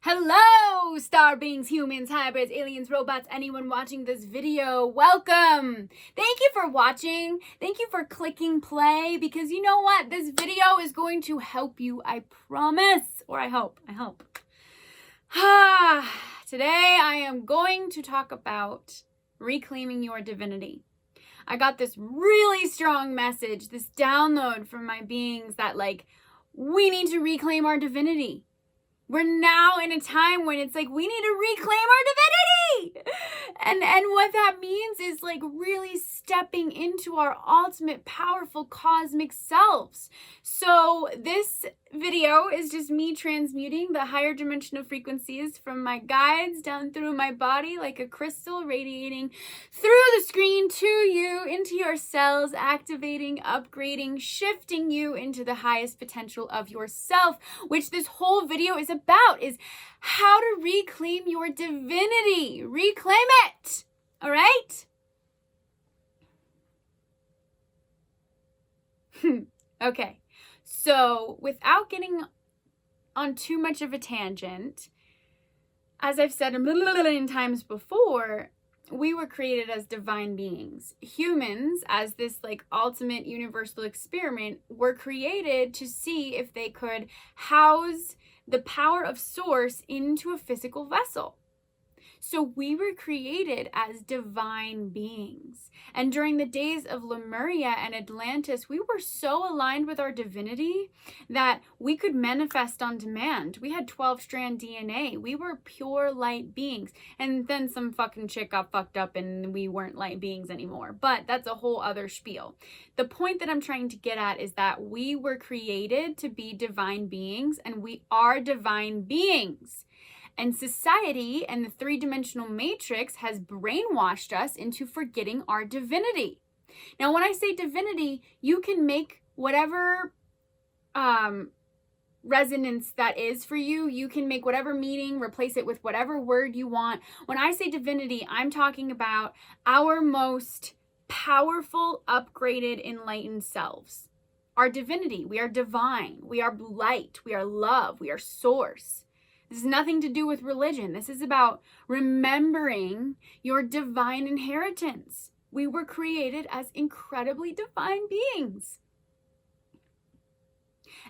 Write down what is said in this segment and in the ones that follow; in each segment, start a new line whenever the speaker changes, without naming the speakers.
Hello, star beings, humans, hybrids, aliens, robots, anyone watching this video, welcome. Thank you for watching. Thank you for clicking play, because you know what? This video is going to help you, I promise, or I hope. Today I am going to talk about reclaiming your divinity. I got this really strong message, this download from my beings that we need to reclaim our divinity. We're now in a time when it's we need to reclaim our divinity. And what that means is really stepping into our ultimate powerful cosmic selves. So this video is just me transmuting the higher dimensional frequencies from my guides down through my body like a crystal, radiating through the screen to you, into your cells, activating, upgrading, shifting you into the highest potential of yourself, which this whole video is about, is how to reclaim your divinity. Reclaim it. All right? Okay. So, without getting on too much of a tangent, as I've said a million times before, we were created as divine beings. Humans, as this ultimate universal experiment, were created to see if they could house the power of source into a physical vessel. So we were created as divine beings. And during the days of Lemuria and Atlantis, we were so aligned with our divinity that we could manifest on demand. We had 12-strand DNA. We were pure light beings. And then some fucking chick got fucked up and we weren't light beings anymore. But that's a whole other spiel. The point that I'm trying to get at is that we were created to be divine beings, and we are divine beings. And society and the three-dimensional matrix has brainwashed us into forgetting our divinity. Now, when I say divinity, you can make whatever resonance that is for you. You can make whatever meaning, replace it with whatever word you want. When I say divinity, I'm talking about our most powerful, upgraded, enlightened selves. Our divinity. We are divine. We are light. We are love. We are source. This has nothing to do with religion. This is about remembering your divine inheritance. We were created as incredibly divine beings.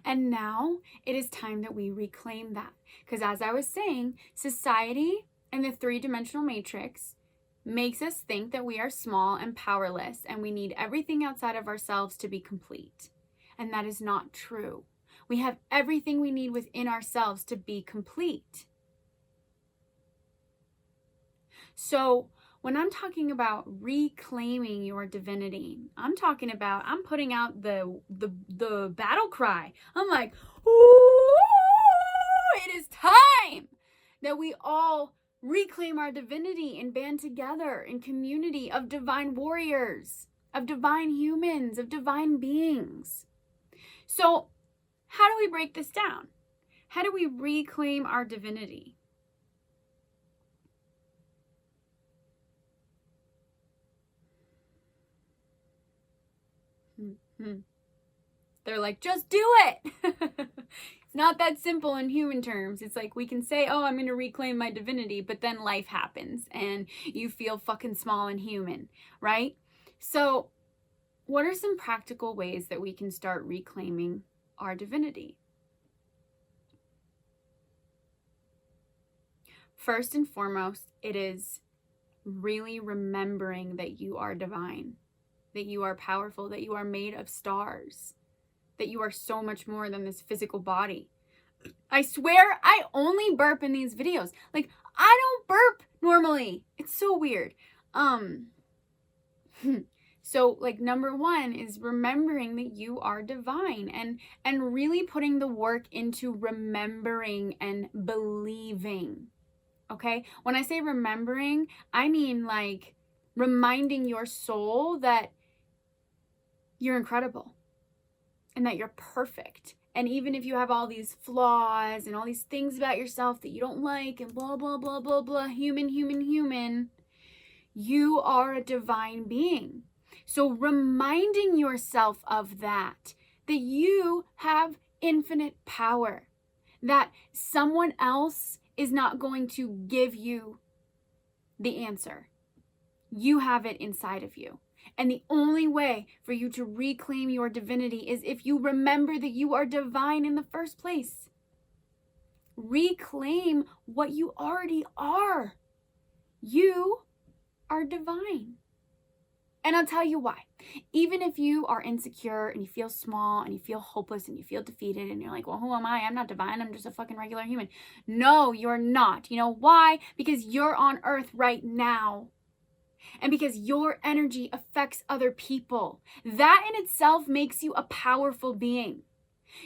And now it is time that we reclaim that. Because as I was saying, society and the three-dimensional matrix makes us think that we are small and powerless and we need everything outside of ourselves to be complete. And that is not true. We have everything we need within ourselves to be complete. So when I'm talking about reclaiming your divinity, I'm putting out the battle cry. I'm like, ooh, it is time that we all reclaim our divinity and band together in community of divine warriors, of divine humans, of divine beings. So how do we break this down? How do we reclaim our divinity? They're like, just do it. It's not that simple in human terms. It's we can say, oh, I'm going to reclaim my divinity, but then life happens and you feel fucking small and human, right? So what are some practical ways that we can start reclaiming our divinity? First and foremost, it is really remembering that you are divine, that you are powerful, that you are made of stars, that you are so much more than this physical body. I swear I only burp in these videos. I don't burp normally. It's so weird. So number one is remembering that you are divine and really putting the work into remembering and believing. Okay? When I say remembering, I mean reminding your soul that you're incredible and that you're perfect. And even if you have all these flaws and all these things about yourself that you don't like and blah, blah, blah, blah, blah, human, you are a divine being. So reminding yourself of that you have infinite power, that someone else is not going to give you the answer. You have it inside of you. And the only way for you to reclaim your divinity is if you remember that you are divine in the first place. Reclaim what you already are. You are divine. And I'll tell you why. Even if you are insecure and you feel small and you feel hopeless and you feel defeated and you're like, well, who am I? I'm not divine. I'm just a fucking regular human. No, you're not. You know why? Because you're on earth right now. And because your energy affects other people. That in itself makes you a powerful being.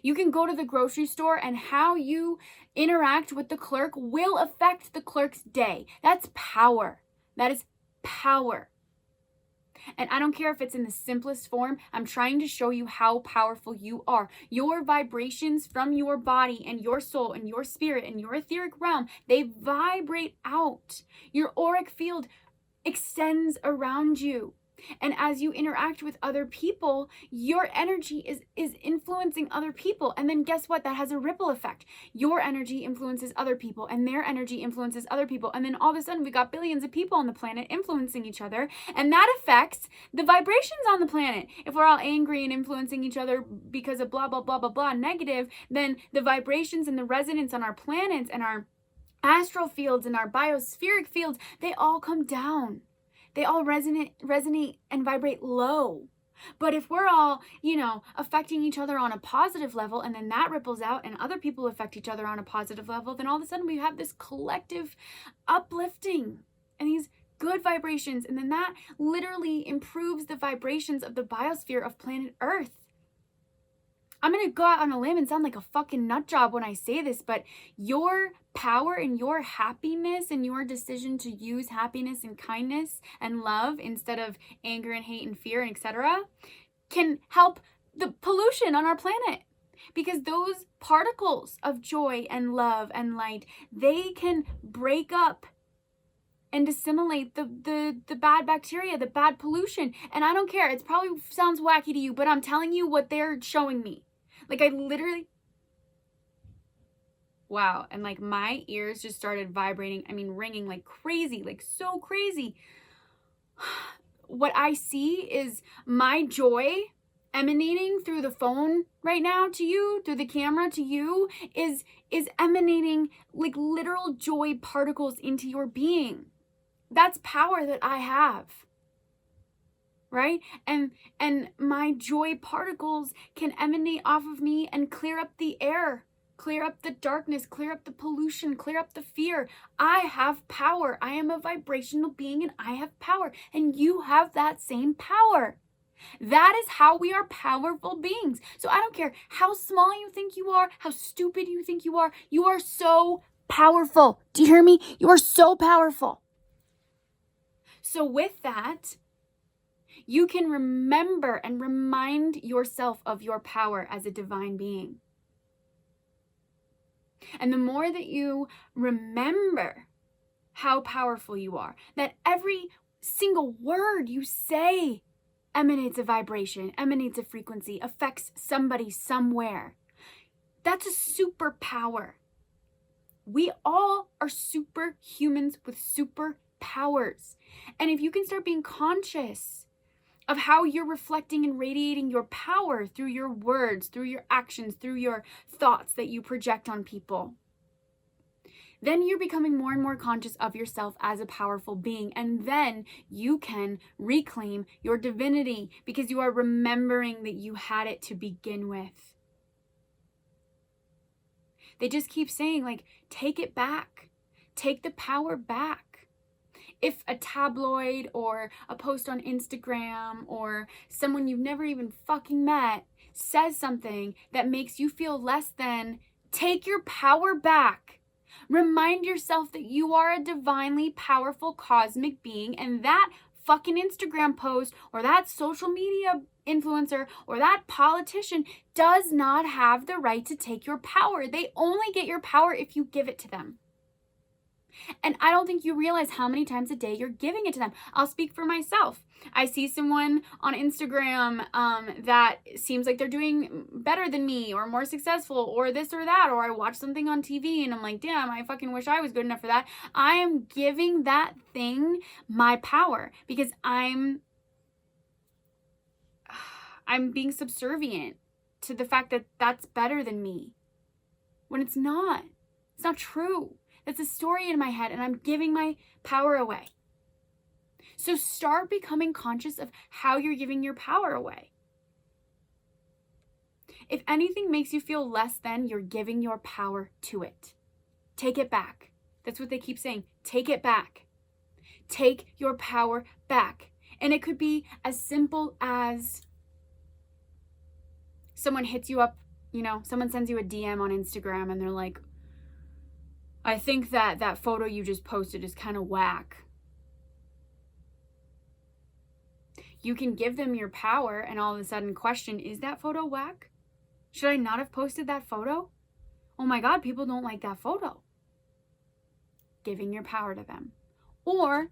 You can go to the grocery store and how you interact with the clerk will affect the clerk's day. That's power. That is power. And I don't care if it's in the simplest form. I'm trying to show you how powerful you are. Your vibrations from your body and your soul and your spirit and your etheric realm, they vibrate out. Your auric field extends around you. And as you interact with other people, your energy is influencing other people. And then guess what? That has a ripple effect. Your energy influences other people and their energy influences other people. And then all of a sudden we got billions of people on the planet influencing each other. And that affects the vibrations on the planet. If we're all angry and influencing each other because of blah, blah, blah, blah, blah, negative, then the vibrations and the resonance on our planets and our astral fields and our biospheric fields, they all come down. They all resonate and vibrate low. But if we're all, affecting each other on a positive level and then that ripples out and other people affect each other on a positive level, then all of a sudden we have this collective uplifting and these good vibrations. And then that literally improves the vibrations of the biosphere of planet Earth. I'm going to go out on a limb and sound like a fucking nut job when I say this, but your power and your happiness and your decision to use happiness and kindness and love instead of anger and hate and fear and etc. can help the pollution on our planet. Because those particles of joy and love and light, they can break up and assimilate the bad bacteria, the bad pollution. And I don't care. It probably sounds wacky to you, but I'm telling you what they're showing me. Like I literally, wow. And like my ears just started vibrating. I mean, ringing like crazy, like so crazy. What I see is my joy emanating through the phone right now to you, through the camera to you, is emanating like literal joy particles into your being. That's power that I have. Right? And my joy particles can emanate off of me and clear up the air, clear up the darkness, clear up the pollution, clear up the fear. I have power. I am a vibrational being and I have power. And you have that same power. That is how we are powerful beings. So I don't care how small you think you are, how stupid you think you are so powerful. Do you hear me? You are so powerful. So with that, you can remember and remind yourself of your power as a divine being. And the more that you remember how powerful you are, that every single word you say emanates a vibration, emanates a frequency, affects somebody somewhere. That's a superpower. We all are superhumans with superpowers. And if you can start being conscious of how you're reflecting and radiating your power through your words, through your actions, through your thoughts that you project on people, then you're becoming more and more conscious of yourself as a powerful being. And then you can reclaim your divinity because you are remembering that you had it to begin with. They just keep saying, like, take it back. Take the power back. If a tabloid or a post on Instagram or someone you've never even fucking met says something that makes you feel less than, take your power back. Remind yourself that you are a divinely powerful cosmic being, and that fucking Instagram post or that social media influencer or that politician does not have the right to take your power. They only get your power if you give it to them. And I don't think you realize how many times a day you're giving it to them. I'll speak for myself. I see someone on Instagram that seems like they're doing better than me or more successful or this or that, or I watch something on TV and I'm like, damn, I fucking wish I was good enough for that. I am giving that thing my power because I'm being subservient to the fact that that's better than me when it's not. It's not true. It's a story in my head and I'm giving my power away. So start becoming conscious of how you're giving your power away. If anything makes you feel less than, you're giving your power to it. Take it back. That's what they keep saying. Take it back. Take your power back. And it could be as simple as someone hits you up, someone sends you a DM on Instagram and they're like, I think that photo you just posted is kind of whack. You can give them your power and all of a sudden question, is that photo whack? Should I not have posted that photo? Oh my God, people don't like that photo. Giving your power to them. Or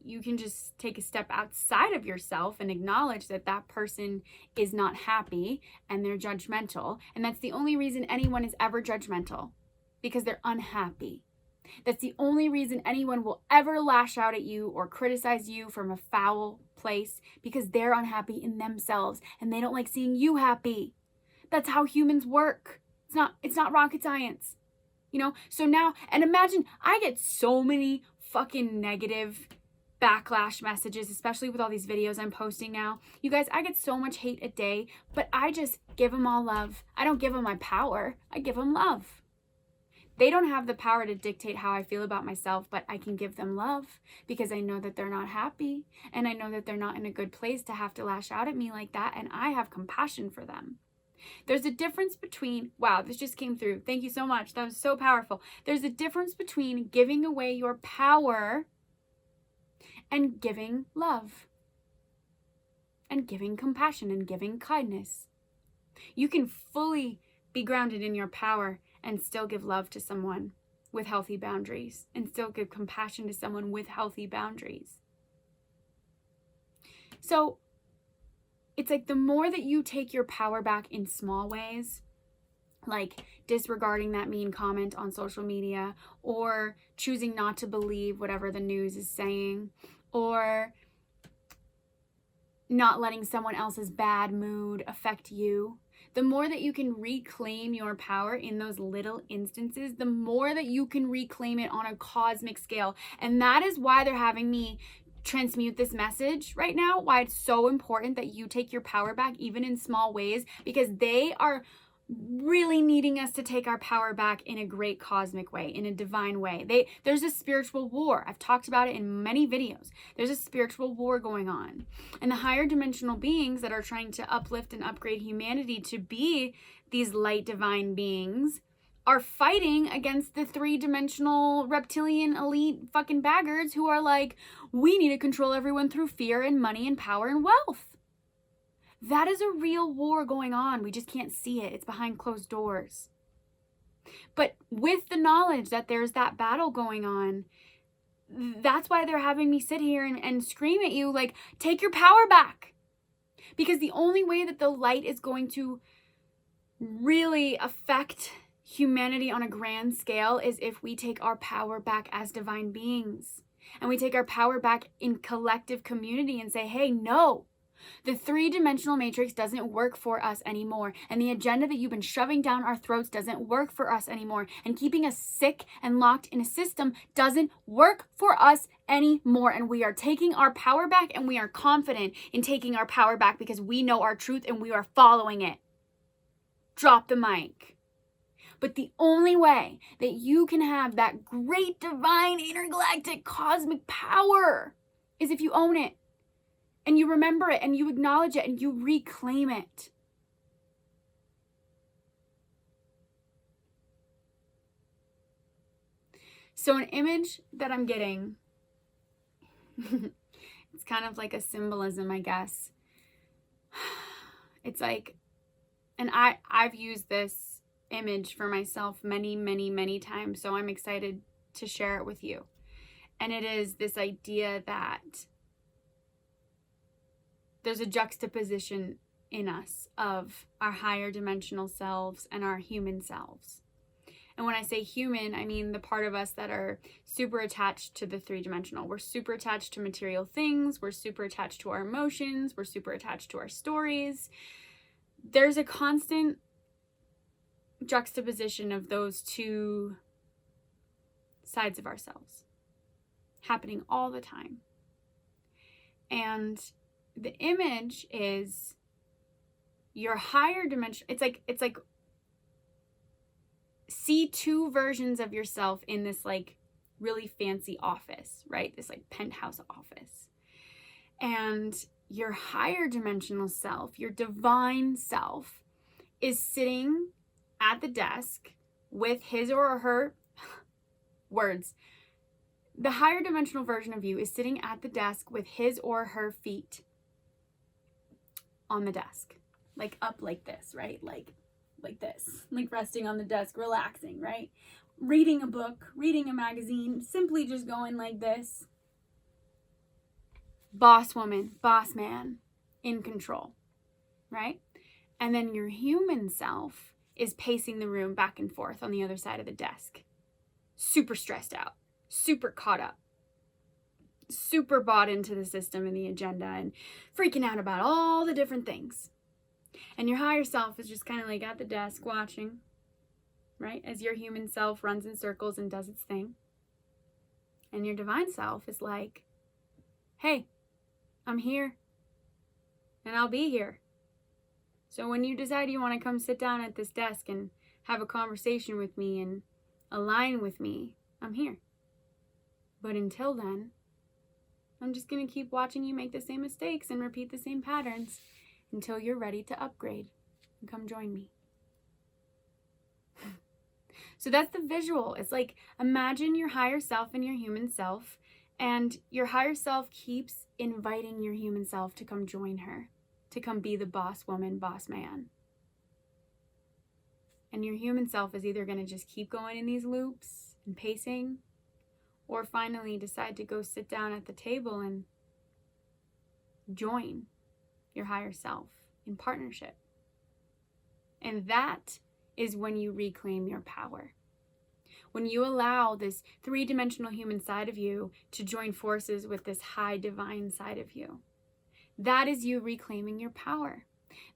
you can just take a step outside of yourself and acknowledge that that person is not happy and they're judgmental. And that's the only reason anyone is ever judgmental. Because they're unhappy. That's the only reason anyone will ever lash out at you or criticize you from a foul place, because they're unhappy in themselves and they don't like seeing you happy. That's how humans work. It's not rocket science. So now, and imagine, I get so many fucking negative backlash messages, especially with all these videos I'm posting now. You guys, I get so much hate a day, but I just give them all love. I don't give them my power. I give them love. They don't have the power to dictate how I feel about myself, but I can give them love because I know that they're not happy and I know that they're not in a good place to have to lash out at me like that, and I have compassion for them. There's a difference between, wow, this just came through. Thank you so much. That was so powerful. There's a difference between giving away your power and giving love and giving compassion and giving kindness. You can fully be grounded in your power and still give love to someone with healthy boundaries and still give compassion to someone with healthy boundaries. So it's like the more that you take your power back in small ways, like disregarding that mean comment on social media or choosing not to believe whatever the news is saying, or not letting someone else's bad mood affect you, the more that you can reclaim your power in those little instances, the more that you can reclaim it on a cosmic scale. And that is why they're having me transmute this message right now, why it's so important that you take your power back even in small ways, because they are really needing us to take our power back in a great cosmic way, in a divine way. There's a spiritual war. I've talked about it in many videos. There's a spiritual war going on. And the higher dimensional beings that are trying to uplift and upgrade humanity to be these light divine beings are fighting against the three-dimensional reptilian elite fucking baggards who are like, we need to control everyone through fear and money and power and wealth. That is a real war going on. We just can't see it. It's behind closed doors. But with the knowledge that there's that battle going on, that's why they're having me sit here and scream at you like, take your power back. Because the only way that the light is going to really affect humanity on a grand scale is if we take our power back as divine beings. And we take our power back in collective community and say, hey, no. The three-dimensional matrix doesn't work for us anymore. And the agenda that you've been shoving down our throats doesn't work for us anymore. And keeping us sick and locked in a system doesn't work for us anymore. And we are taking our power back, and we are confident in taking our power back because we know our truth and we are following it. Drop the mic. But the only way that you can have that great divine intergalactic cosmic power is if you own it. And you remember it, and you acknowledge it, and you reclaim it. So an image that I'm getting, it's kind of like a symbolism, I guess. It's like, and I've used this image for myself many, many, many times, so I'm excited to share it with you. And it is this idea that there's a juxtaposition in us of our higher dimensional selves and our human selves. And when I say human, I mean the part of us that are super attached to the three-dimensional. We're super attached to material things. We're super attached to our emotions. We're super attached to our stories. There's a constant juxtaposition of those two sides of ourselves happening all the time. And the image is your higher dimension. It's like see two versions of yourself in this like really fancy office, right? This like penthouse office. And your higher dimensional self, your divine self, is sitting at the desk with his or her words. The higher dimensional version of you is sitting at the desk with his or her feet on the desk, like up like this, right? Like this, like resting on the desk, relaxing, right? Reading a book, reading a magazine, simply just going like this. Boss woman, boss man, in control, right? And then your human self is pacing the room back and forth on the other side of the desk. Super stressed out, super caught up, super bought into the system and the agenda and freaking out about all the different things. And your higher self is just kind of like at the desk watching, right? As your human self runs in circles and does its thing. And your divine self is like, hey, I'm here and I'll be here. So when you decide you want to come sit down at this desk and have a conversation with me and align with me, I'm here. But until then, I'm just going to keep watching you make the same mistakes and repeat the same patterns until you're ready to upgrade and come join me. So that's the visual. It's like, imagine your higher self and your human self, and your higher self keeps inviting your human self to come join her, to come be the boss woman, boss man. And your human self is either going to just keep going in these loops and pacing, or finally decide to go sit down at the table and join your higher self in partnership. And that is when you reclaim your power. When you allow this three-dimensional human side of you to join forces with this high divine side of you. That is you reclaiming your power.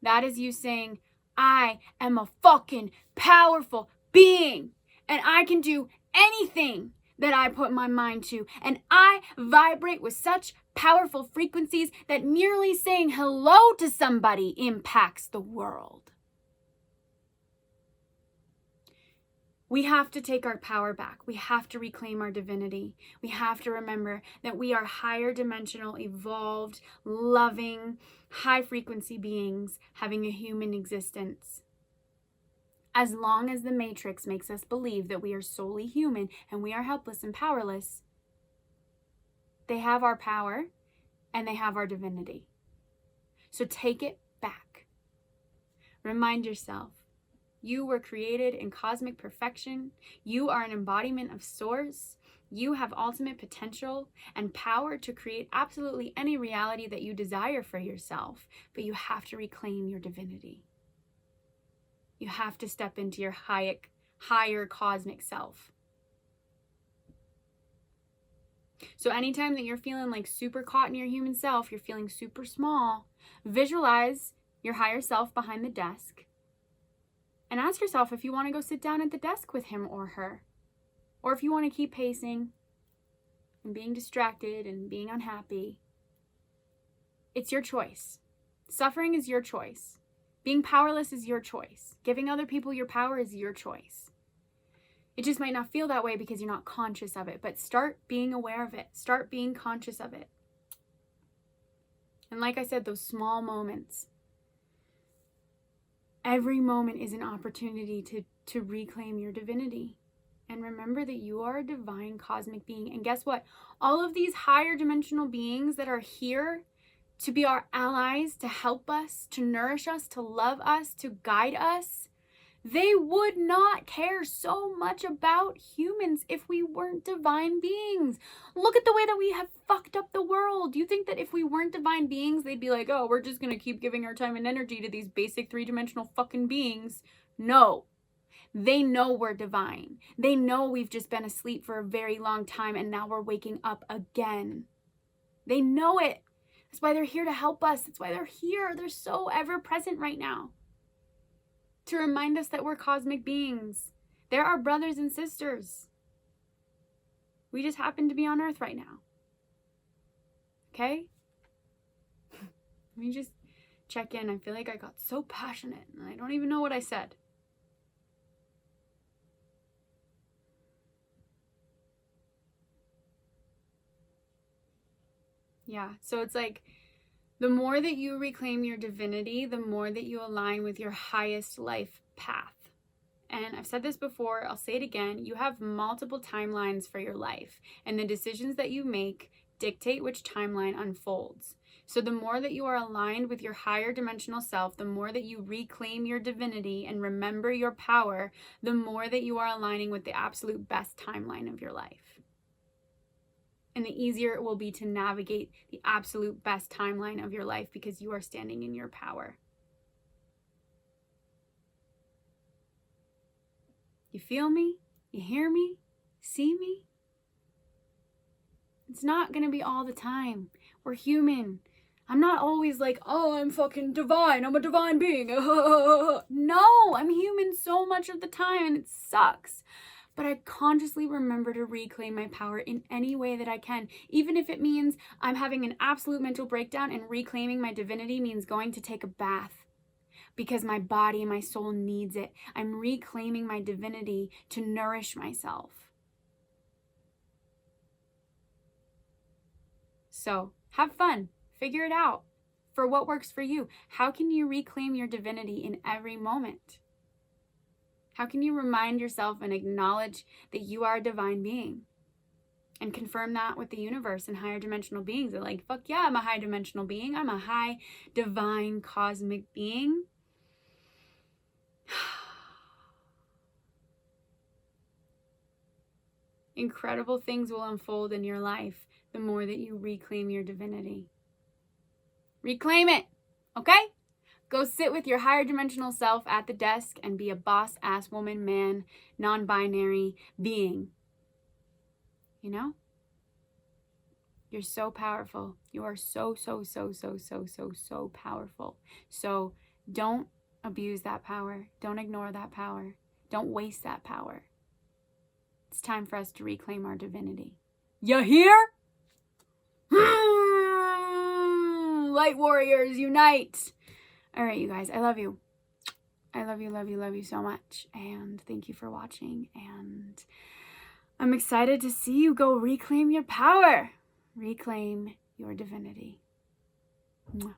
That is you saying, I am a fucking powerful being and I can do anything that I put my mind to. And I vibrate with such powerful frequencies that merely saying hello to somebody impacts the world. We have to take our power back. We have to reclaim our divinity. We have to remember that we are higher dimensional, evolved, loving, high frequency beings having a human existence. As long as the Matrix makes us believe that we are solely human and we are helpless and powerless, they have our power and they have our divinity. So take it back. Remind yourself, you were created in cosmic perfection. You are an embodiment of Source. You have ultimate potential and power to create absolutely any reality that you desire for yourself, but you have to reclaim your divinity. You have to step into your higher cosmic self. So anytime that you're feeling like super caught in your human self, you're feeling super small, visualize your higher self behind the desk and ask yourself if you want to go sit down at the desk with him or her, or if you want to keep pacing and being distracted and being unhappy. It's your choice. Suffering is your choice. Being powerless is your choice. Giving other people your power is your choice. It just might not feel that way because you're not conscious of it, but start being aware of it. Start being conscious of it. And like I said, those small moments, every moment is an opportunity to reclaim your divinity. And remember that you are a divine cosmic being. And guess what? All of these higher dimensional beings that are here to be our allies, to help us, to nourish us, to love us, to guide us, They would not care so much about humans if we weren't divine beings. Look at the way that we have fucked up the world. You think that if we weren't divine beings, they'd be like, oh, we're just going to keep giving our time and energy to these basic three-dimensional fucking beings? No. They know we're divine. They know we've just been asleep for a very long time and now we're waking up again. They know it. That's why they're here to help us. That's why they're here. They're so ever present right now. To remind us that we're cosmic beings. They're our brothers and sisters. We just happen to be on Earth right now. Okay? Let me just check in. I feel like I got so passionate and I don't even know what I said. Yeah, so it's like the more that you reclaim your divinity, the more that you align with your highest life path. And I've said this before, I'll say it again, you have multiple timelines for your life, and the decisions that you make dictate which timeline unfolds. So the more that you are aligned with your higher dimensional self, the more that you reclaim your divinity and remember your power, the more that you are aligning with the absolute best timeline of your life. And the easier it will be to navigate the absolute best timeline of your life because you are standing in your power. You feel me? You hear me? See me? It's not going to be all the time. We're human. I'm not always like, oh, I'm fucking divine. I'm a divine being. No, I'm human so much of the time and it sucks. But I consciously remember to reclaim my power in any way that I can. Even if it means I'm having an absolute mental breakdown and reclaiming my divinity means going to take a bath because my body and my soul needs it. I'm reclaiming my divinity to nourish myself. So have fun. Figure it out for what works for you. How can you reclaim your divinity in every moment? How can you remind yourself and acknowledge that you are a divine being? And confirm that with the universe and higher dimensional beings. They're like, fuck yeah, I'm a high dimensional being. I'm a high divine cosmic being. Incredible things will unfold in your life the more that you reclaim your divinity. Reclaim it, okay? Go sit with your higher dimensional self at the desk and be a boss-ass woman, man, non-binary being. You know? You're so powerful. You are so powerful. So don't abuse that power. Don't ignore that power. Don't waste that power. It's time for us to reclaim our divinity. You hear? Light warriors, unite! All right, you guys, I love you. I love you so much. And thank you for watching. And I'm excited to see you go reclaim your power. Reclaim your divinity. Mwah.